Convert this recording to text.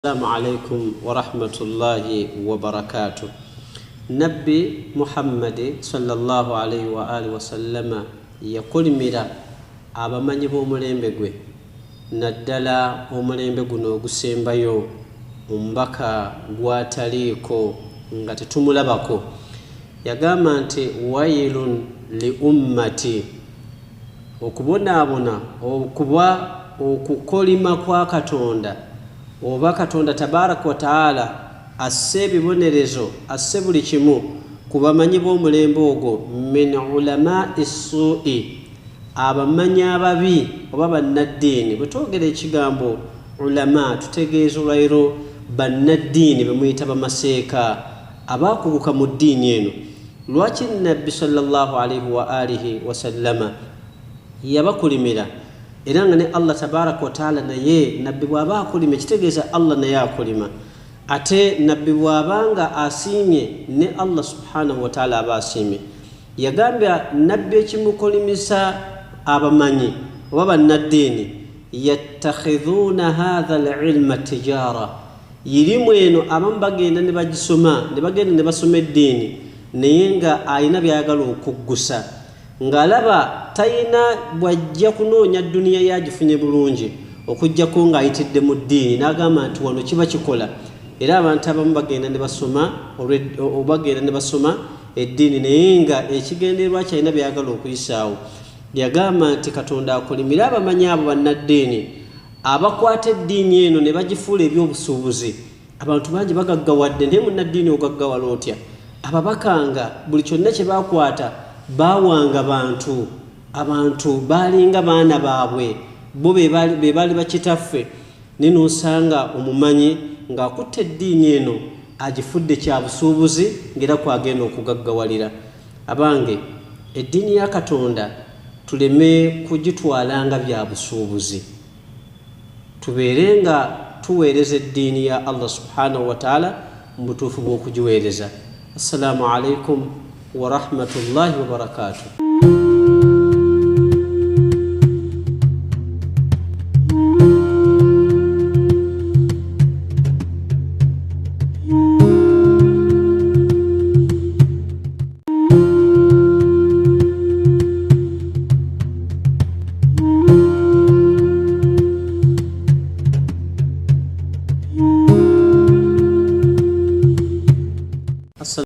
السلام عليكم ورحمة الله وبركاته. نبي محمد صلى الله عليه وآله وسلم يقول ميرا أبا من يبو مليمبغوي ندلا ومليمبغو نوغسيمبايو mbaka gwataliko ngati tumulabako yagamba nti wailun li ummati okubonaabona okuba okukolima kwa Katonda oba Katonda tabaraka wa taala asse ebibonerezo asse buli kimu kubamanyi b'omulembe ogwo min ulama'i su'i abamanyi ababi oba bannaddiini bwe twogera ekigambo ulama tutegeeza olwairo bannaddiini bemuyita bamaseeka abakuguka mu ddiini eno. Lwaki nabbi sallallahu alaihi wa alihi wasallama yabakulimira era nga ne Allah tabaraka wa taala naye nabbi bw'aba akulima kitegeeza Allah naye akulima ate nabbi bw'abanga asiimye ne Allah subhanahu wa taala aba asiimye. Yagambya nabbi ekimukolimisa abamanyi oba bannaddiini yattakhidhuuna hadha al-ilma tijara yirimu eno abamu bagenda ne bagisoma ne bagenda ne basoma eddiini naye nga alina byayagala okuggusa ng'alaba tayina bwajja kunoonya dduniya yagifunye bulungi okujjako ng'ayitidde mu ddiini n'agamba nti wano kiba kikola. Era abantu abamu bagenda ne basoma bagenda ne basoma eddiini naye nga ekigendererwa kyalina byayagala okuyisaawo. Yagamba nti Katonda akolimira abamanyi abo bannaddiini abakwata eddiini eno ne bagifuula ebyobusuubuzi. Abantu bangi bagaggawadde naye munnaddiini ogaggawala otya? Ababakanga buli kyonna kye bakwata bawanga abantu balinga baana baabwe bo be baali bakitaffe ne nosanga omumanyi ng'akutte eddiini eno agifudde kya busuubuzi ng'era kwagenda okugaggawalira. Abange eddiini ya Katonda tuleme kugitwalanga bya busuubuzi, tubeere nga tuweereza eddiini ya Allah subhanahu wa taala mu butuufu bw'okugiweereza. Assalamu alaikum wa rahmatullahi wa barakatuh.